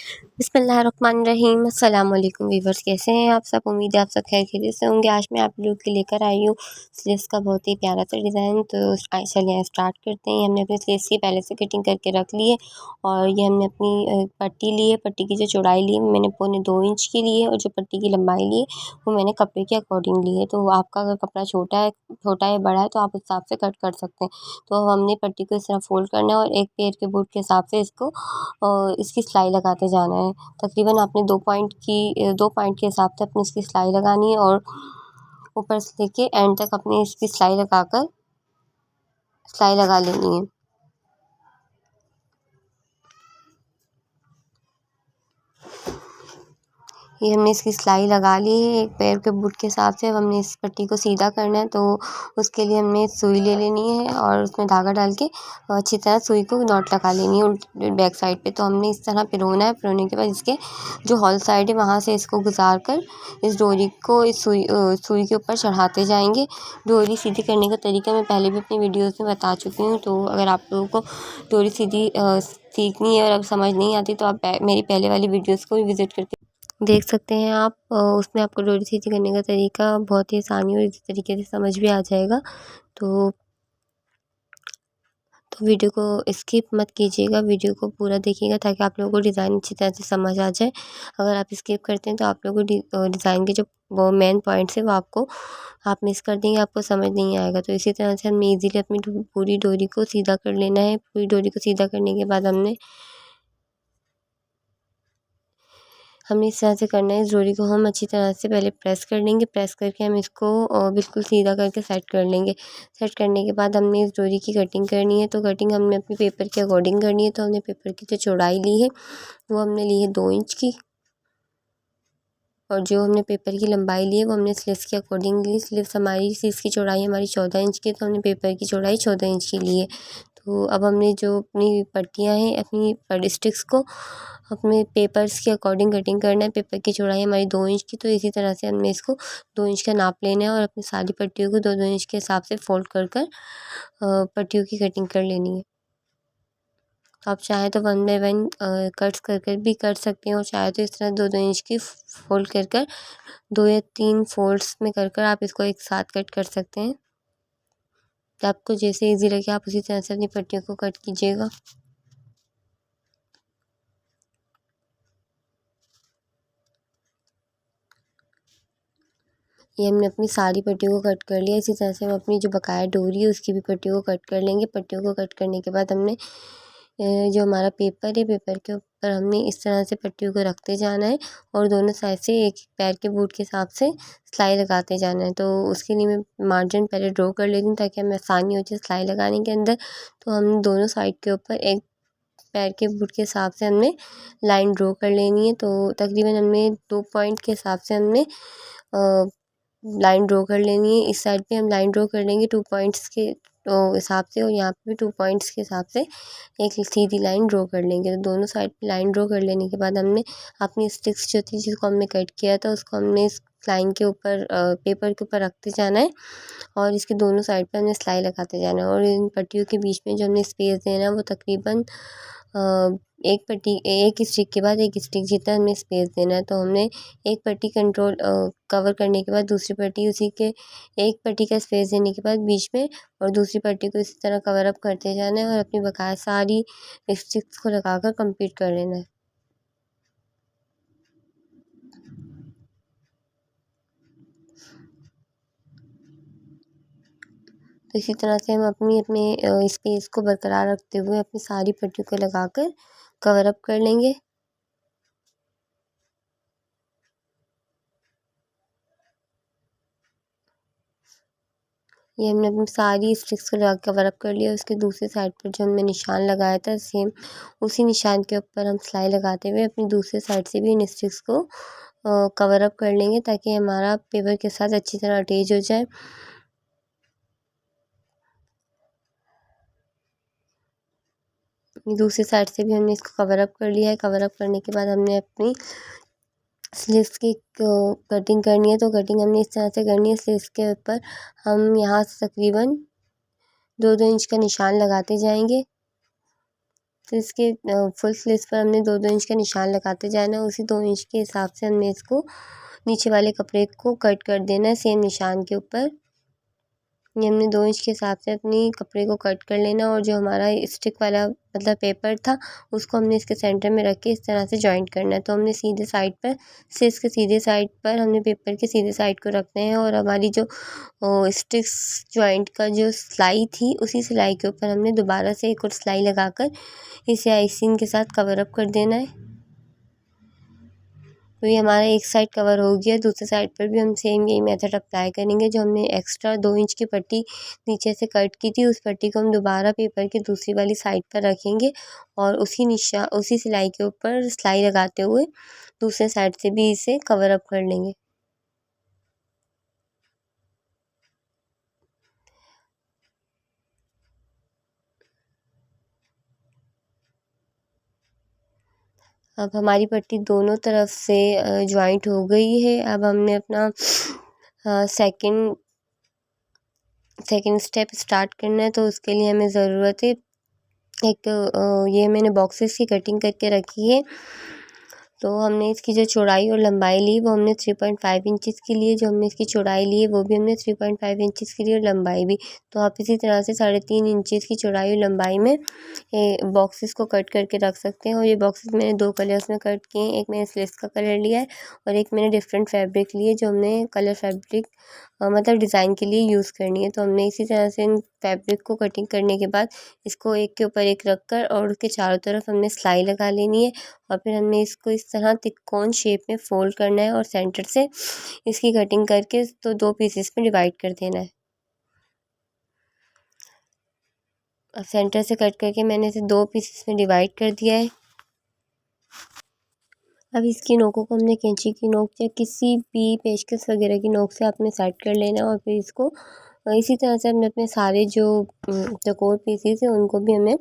बिस्मिल्लाहिर्रहमानिर्रहीम अस्सलाम वालेकुम वीवर्स, कैसे हैं आप सब। उम्मीद है आप सब खैर खैरियत से होंगे। आज मैं आप लोग के लेकर आई हूँ स्लीव्स का बहुत ही प्यारा सा डिज़ाइन। तो चलिए स्टार्ट करते हैं। हमने अपने स्लीव्स की पहले से कटिंग करके रख ली है और ये हमने अपनी पट्टी ली है। पट्टी की जो चौड़ाई ली है मैंने 2.25 इंच की ली है और जो पट्टी की लंबाई ली है वो मैंने कपड़े के अकॉर्डिंग ली है। तो आपका अगर कपड़ा छोटा या बड़ा है तो आप उस हिसाब से कट कर सकते हैं। तो हमने पट्टी को इस तरह फोल्ड करना है और एक पेयर के बूट के हिसाब से इसकी सिलाई लगाते जाना है। तकरीबन आपने 2 पॉइंट के हिसाब से अपनी इसकी सिलाई लगानी है और ऊपर से लेके एंड तक अपनी इसकी सिलाई लगा लेनी है। ये हमने इसकी सिलाई लगा ली है एक पैर के बूट के हिसाब से। अब हमने इस पट्टी को सीधा करना है तो उसके लिए हमने सुई ले लेनी है और उसमें धागा डाल के अच्छी तरह सुई को नॉट लगा लेनी है बैक साइड पे। तो हमने इस तरह पिरोना है। पिरोने के बाद इसके जो हॉल साइड है वहाँ से इसको गुजार कर इस डोरी को इस सुई के ऊपर चढ़ाते जाएंगे। डोरी सीधी करने का तरीका मैं पहले भी अपनी वीडियोज़ में बता चुकी हूँ। तो अगर आप लोगों को डोरी सीधी सीखनी है और अब समझ नहीं आती तो आप मेरी पहले वाली वीडियोज़ को भी विज़िट करके देख सकते हैं आप। उसमें आपको डोरी सीधी करने का तरीका बहुत ही आसानी और इसी तरीके से समझ भी आ जाएगा। तो वीडियो को स्किप मत कीजिएगा, वीडियो को पूरा देखिएगा ताकि आप लोगों को डिज़ाइन अच्छी तरह से समझ आ जाए। अगर आप स्किप करते हैं तो आप लोगों को डिज़ाइन के जो वो मेन पॉइंट्स हैं वो आप मिस कर देंगे, आपको समझ नहीं आएगा। तो इसी तरह से हमें ईज़िली अपनी पूरी डोरी को सीधा कर लेना है। पूरी डोरी को सीधा करने के बाद हमें इस तरह से करना है। इस डोरी को हम अच्छी तरह से पहले प्रेस कर लेंगे। प्रेस करके हम इसको बिल्कुल सीधा करके सेट कर लेंगे। सेट करने के बाद हमने इस डोरी की कटिंग करनी है। तो कटिंग हमने अपने पेपर के अकॉर्डिंग करनी है। तो हमने पेपर की जो चौड़ाई ली है वो हमने ली है 2 इंच की और जो हमने पेपर की लंबाई ली है वो हमने स्लीव्स के अकॉर्डिंग ली। स्लीव्स की चौड़ाई हमारी 14 इंच की है तो हमने पेपर की चौड़ाई 14 इंच की ली है। तो अब हमने जो अपनी पट्टियाँ हैं अपनी पड स्टिक्स को अपने पेपर्स के अकॉर्डिंग कटिंग करना है। पेपर की चौड़ाई हमारी 2 इंच की, तो इसी तरह से हमने इसको 2 इंच का नाप लेना है और अपनी सारी पट्टियों को 2-2 इंच के हिसाब से फोल्ड कर पट्टियों की कटिंग कर लेनी है। तो आप चाहें तो 1 बाय 1 कट्स कर भी कर सकते हैं और चाहे तो इस तरह 2-2 इंच की फोल्ड कर 2 या 3 फोल्ड्स में कर आप इसको एक साथ कट कर सकते हैं। तो आपको जैसे ईज़ी लगे आप उसी तरह से अपनी पट्टियों को कट कीजिएगा। ये हमने अपनी सारी पट्टियों को कट कर लिया। इसी तरह से हम अपनी जो बकाया डोरी है उसकी भी पट्टियों को कट कर लेंगे। पट्टियों को कट करने के बाद हमने जो हमारा पेपर है पेपर के ऊपर हमने इस तरह से पट्टियों को रखते जाना है और दोनों साइड से एक पैर के बूट के हिसाब से सिलाई लगाते जाना है। तो उसके लिए मैं मार्जिन पहले ड्रॉ कर लेती हूँ ताकि हमें आसानी हो जाए सिलाई लगाने के अंदर। तो हम दोनों साइड के ऊपर एक पैर के बूट के हिसाब से हमने लाइन ड्रॉ कर लेनी है। तो तकरीबन हमने 2 पॉइंट के हिसाब से हमने लाइन ड्रॉ कर लेनी है। इस साइड पे हम लाइन ड्रॉ कर लेंगे 2 पॉइंट्स के हिसाब से और यहाँ पे भी 2 पॉइंट्स के हिसाब से एक सीधी लाइन ड्रॉ कर लेंगे। तो दोनों साइड पे लाइन ड्रॉ कर लेने के बाद हमने अपनी स्टिक्स जो थी जिसको हमने कट किया था उसको हमने इस लाइन के ऊपर पेपर के ऊपर रखते जाना है और इसके दोनों साइड पे हमने सिलाई लगाते जाना है। और इन पट्टियों के बीच में जो हमने स्पेस देना है वो तकरीबन एक स्टिक के बाद एक स्टिक जितना हमें स्पेस देना है। तो हमने एक पट्टी कवर करने के बाद दूसरी पट्टी उसी के एक पट्टी का स्पेस देने के बाद बीच में और दूसरी पट्टी को इसी तरह कवर अप करते जाना है और अपनी बकाया सारी स्टिक्स को लगाकर कंप्लीट कर लेना है। तो इसी तरह से हम अपने स्पेस को बरकरार रखते हुए अपनी सारी पट्टियों को लगाकर कवर अप कर लेंगे। ये हमने अपनी सारी स्टिक्स को लगा कवर अप कर लिया। उसके दूसरी साइड पर जो हमने निशान लगाया था सेम उसी निशान के ऊपर हम सिलाई लगाते हुए अपनी दूसरी साइड से भी इन स्टिक्स को कवर अप कर लेंगे ताकि हमारा पेपर के साथ अच्छी तरह अटैच हो जाए। दूसरी साइड से भी हमने इसको कवर अप कर लिया है। कवर अप करने के बाद हमने अपनी स्लीव्स की कटिंग करनी है। तो कटिंग हमने इस तरह से करनी है। स्लीव्स के ऊपर हम यहाँ से तकरीबन 2-2 इंच का निशान लगाते जाएंगे तो इसके फुल स्लीव्स पर हमने 2-2 इंच का निशान लगाते जाना है। उसी 2 इंच के हिसाब से हमने इसको नीचे वाले कपड़े को कट कर देना है सेम निशान के ऊपर। ये हमने 2 इंच के हिसाब से अपनी कपड़े को कट कर लेना, और जो हमारा स्टिक वाला मतलब पेपर था उसको हमने इसके सेंटर में रख के इस तरह से जॉइंट करना है। तो हमने सीधे साइड पर से इसके सीधे साइड पर हमने पेपर के सीधे साइड को रखना है, और हमारी जो स्टिक्स जॉइंट का जो सिलाई थी उसी सिलाई के ऊपर हमने दोबारा से एक और सिलाई लगाकर इसे आइसिंग के साथ कवर अप कर देना है। तो ये हमारा एक साइड कवर हो गया। दूसरे साइड पर भी हम सेम यही मेथड अप्लाई करेंगे। जो हमने एक्स्ट्रा 2 इंच की पट्टी नीचे से कट की थी उस पट्टी को हम दोबारा पेपर की दूसरी वाली साइड पर रखेंगे, और उसी सिलाई के ऊपर सिलाई लगाते हुए दूसरे साइड से भी इसे कवर अप कर लेंगे। अब हमारी पट्टी दोनों तरफ से जॉइंट हो गई है। अब हमने अपना सेकंड स्टेप स्टार्ट करना है। तो उसके लिए हमें ज़रूरत है एक ये मैंने बॉक्सेस की कटिंग करके रखी है। तो हमने इसकी जो चौड़ाई और लंबाई ली वो हमने 3.5 इंचज़ की लिए। जो हमने इसकी चौड़ाई ली है वो भी हमने 3.5 इंचज़ की ली, और लंबाई भी। तो आप इसी तरह से 3.5 इंचज़ की चौड़ाई और लंबाई में बॉक्सेस को कट करके रख सकते हैं। और ये बॉक्सेस मैंने 2 कलर्स में कट किए हैं। एक मैंने स्लेट्स का कलर लिया है और एक मैंने डिफरेंट फैब्रिक लिए जो हमने कलर फैब्रिक मतलब डिज़ाइन के लिए यूज़ करनी है। तो हमने इसी तरह से इन फैब्रिक को कटिंग करने के बाद इसको एक के ऊपर एक रख कर और उसके चारों तरफ हमने सिलाई लगा लेनी है, और फिर हमने इसको इस तरह तिकोन शेप में फ़ोल्ड करना है और सेंटर से इसकी कटिंग करके तो 2 पीसेस में डिवाइड कर देना है। अब सेंटर से कट करके मैंने इसे 2 पीसेस में डिवाइड कर दिया है। अब इसकी नोकों को हमने कैंची की नोक या किसी भी पेचकस वगैरह की नोक से आपने सेट कर लेना है, और फिर इसको इसी तरह से हमने अपने सारे जो चौकोर पीसेस हैं उनको भी हमें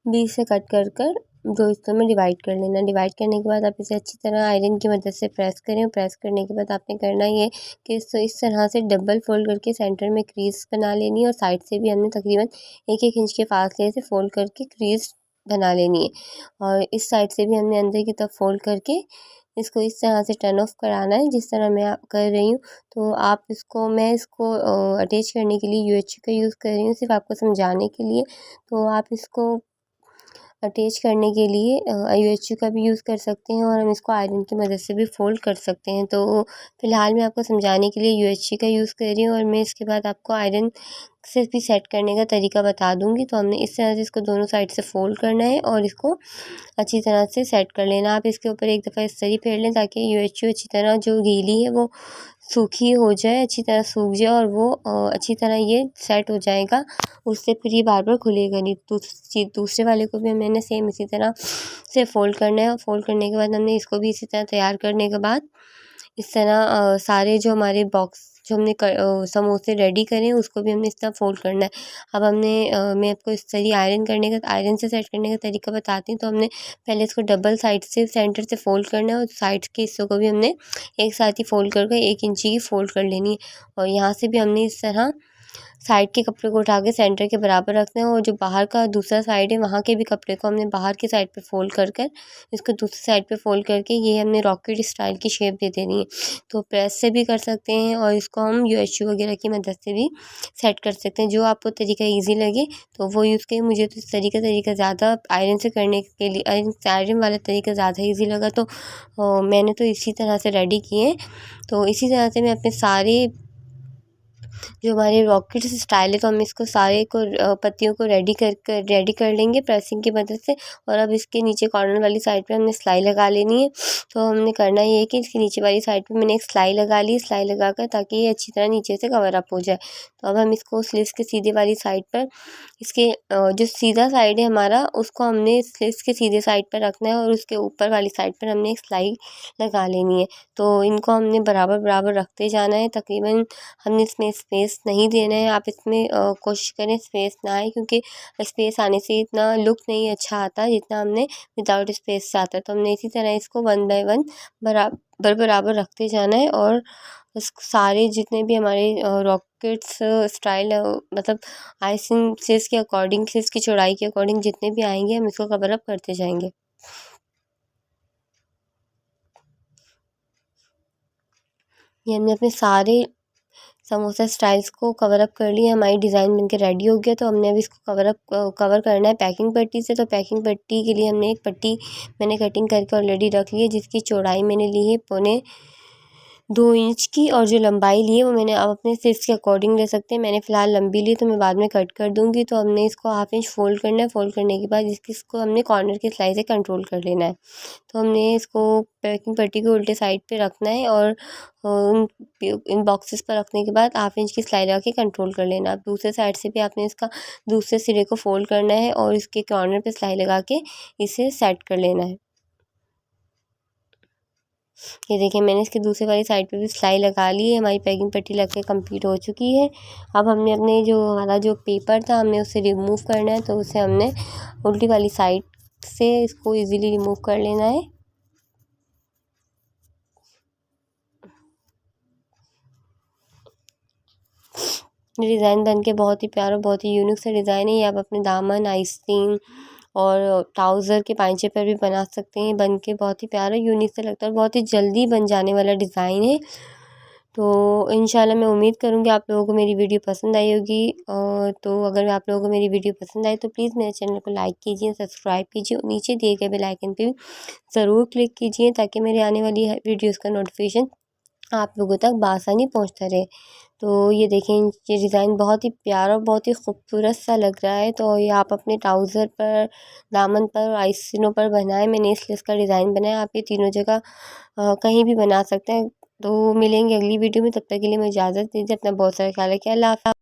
बीच से कट कर कर दो हिस्सों में डिवाइड कर लेना। डिवाइड करने के बाद आप इसे अच्छी तरह आयरन की मदद से प्रेस करें। प्रेस करने के बाद आपने करना ये कि इस तरह से डबल फोल्ड करके सेंटर में क्रीज बना लेनी है, और साइड से भी हमने तकरीबन 1-1 इंच के फासले से फोल्ड करके क्रीज बना लेनी है। और इस साइड से भी हमने अंदर की तरफ फोल्ड करके इसको इस तरह से टर्न ऑफ कराना है जिस तरह मैं कर रही हूँ। तो मैं इसको अटैच करने के लिए UHC का यूज़ कर रही हूँ सिर्फ आपको समझाने के लिए। तो आप इसको अटैच करने के लिए UHC का भी यूज़ कर सकते हैं, और हम इसको आयरन की मदद से भी फ़ोल्ड कर सकते हैं। तो फ़िलहाल मैं आपको समझाने के लिए UHC का यूज़ कर रही हूँ, और मैं इसके बाद आपको आयरन से भी सेट करने का तरीका बता दूँगी। तो हमने इस तरह से इसको दोनों साइड से फ़ोल्ड करना है और इसको अच्छी तरह से सेट कर लेना। आप इसके ऊपर एक दफ़ा इस्त्री फेर लें ताकि UHC अच्छी तरह जो गीली है वो सूखी हो जाए, अच्छी तरह सूख जाए, और वो अच्छी तरह ये सेट हो जाएगा। उससे फिर ये बार बार खुलेगा नहीं। दूसरे वाले को भी मैंने सेम इसी तरह से फ़ोल्ड करना है, और फ़ोल्ड करने के बाद हमने इसको भी इसी तरह तैयार करने के बाद इस तरह सारे जो हमारे बॉक्स जो हमने समोसे रेडी करे हैं उसको भी हमने इस तरह फ़ोल्ड करना है। अब मैं आपको इस तरह आयरन से सेट करने का तरीका बताती हूँ। तो हमने पहले इसको डबल साइड से सेंटर से फ़ोल्ड करना है, और साइड के हिस्सों को भी हमने एक साथ ही फ़ोल्ड करके 1 इंची की फ़ोल्ड कर लेनी है। और यहाँ से भी हमने इस तरह साइड के कपड़े को उठा के सेंटर के बराबर रखना है, और जो बाहर का दूसरा साइड है वहाँ के भी कपड़े को हमने बाहर की साइड पे फ़ोल्ड कर कर इसको दूसरी साइड पे फ़ोल्ड करके ये हमने रॉकेट स्टाइल की शेप दे देनी है। तो प्रेस से भी कर सकते हैं, और इसको हम UHC वगैरह की मदद से भी सेट कर सकते हैं। जो आपको तरीका ईज़ी लगे तो वो यूज़ करें। मुझे तो इस तरीका ज़्यादा आयरन से करने के लिए आयरन वाला तरीका ज़्यादा ईज़ी लगा, तो मैंने तो इसी तरह से रेडी किए। तो इसी तरह से मैं अपने सारे जो हमारे रॉकेट स्टाइल है तो हम इसको सारे को पत्तियों को रेडी कर लेंगे प्रेसिंग की मदद से। और अब इसके नीचे कॉर्नर वाली साइड पे हमने सिलाई लगा लेनी है। तो हमने करना ये है कि इसकी नीचे वाली साइड पे मैंने एक सिलाई लगा ली, सिलाई लगाकर ताकि ये अच्छी तरह नीचे से कवर अप हो जाए। तो अब हम इसको स्लीव्स के सीधे वाली साइड पर इसके जो सीधा साइड है हमारा उसको हमने स्लीव्स के सीधे साइड पर रखना है, और उसके ऊपर वाली साइड पर हमने एक सिलाई लगा लेनी है। तो इनको हमने बराबर रखते जाना है। तकरीबन हमने इसमें स्पेस नहीं देना है। आप इसमें कोशिश करें स्पेस ना आए, क्योंकि स्पेस आने से इतना लुक नहीं अच्छा आता जितना हमने विदाउट स्पेस से आता है। तो हमने इसी तरह इसको 1 बाय 1 बराबर रखते जाना है, और उस सारे जितने भी हमारे रॉकेट्स स्टाइल मतलब आइसिंग स्लीव्स के अकॉर्डिंग, स्लीव्स की चौड़ाई के अकॉर्डिंग जितने भी आएंगे हम इसको कवर अप करते जाएंगे। ये हमने अपने सारे समोसा स्टाइल्स को कवर अप कर लिया, हमारी डिज़ाइन बनके रेडी हो गया। तो हमने अभी इसको कवर करना है पैकिंग पट्टी से। तो पैकिंग पट्टी के लिए हमने एक पट्टी मैंने कटिंग करके ऑलरेडी रख ली है, जिसकी चौड़ाई मैंने ली है 2.25 इंच की, और जो लंबाई ली है वो मैंने अब अपने स्लीव्स के अकॉर्डिंग ले सकते हैं। मैंने फ़िलहाल लंबी ली तो मैं बाद में कट कर दूँगी। तो हमने इसको 1/2 इंच फ़ोल्ड करना है। फ़ोल्ड करने के बाद इसको हमने कॉर्नर की सिलाई से कंट्रोल कर लेना है। तो हमने इसको पैकिंग पट्टी को उल्टे साइड पे रखना है और इन बॉक्सेस पर रखने के बाद 1/2 इंच की सिलाई लगा के कंट्रोल कर लेना। अब दूसरे साइड से भी आपने इसका दूसरे सिरे को फ़ोल्ड करना है और इसके कॉर्नर पे सिलाई लगा के इसे सेट कर लेना है। ये देखिए मैंने इसकी दूसरी वाली साइड पे भी सिलाई लगा ली है। हमारी पैकिंग पट्टी लग के कंप्लीट हो चुकी है। अब हमने अपने जो हमारा जो पेपर था हमने उसे रिमूव करना है। तो उसे हमने उल्टी वाली साइड से इसको इजीली रिमूव कर लेना है। डिज़ाइन बन के बहुत ही प्यारा, बहुत ही यूनिक सा डिज़ाइन है। ये आप अपने दामन, आस्तीन और ट्राउज़र के पाइंचे पर भी बना सकते हैं। बन के बहुत ही प्यारा यूनिक सा लगता है और बहुत ही जल्दी बन जाने वाला डिज़ाइन है। तो इंशाल्लाह मैं उम्मीद करूँगी आप लोगों को मेरी वीडियो पसंद आई होगी। तो अगर आप लोगों को मेरी वीडियो पसंद आई तो प्लीज़ मेरे चैनल को लाइक कीजिए, सब्सक्राइब कीजिए और नीचे दिए गए बेल आइकन पे भी ज़रूर क्लिक कीजिए, ताकि मेरे आने वाली वीडियोज़ का नोटिफिकेशन आप लोगों तक बआसानी पहुँचता रहे। तो ये देखें, ये डिज़ाइन बहुत ही प्यारा, बहुत ही खूबसूरत सा लग रहा है। तो ये आप अपने ट्राउज़र पर, दामन पर, आइसिनों पर बनाएं। मैंने इसलिए इसका डिज़ाइन बनाया। आप ये तीनों जगह कहीं भी बना सकते हैं। तो मिलेंगे अगली वीडियो में, तब तक के लिए मुझे इजाज़त दीजिए। अपना बहुत सारा ख्याल रखिए। अल्लाह हाफ़िज़।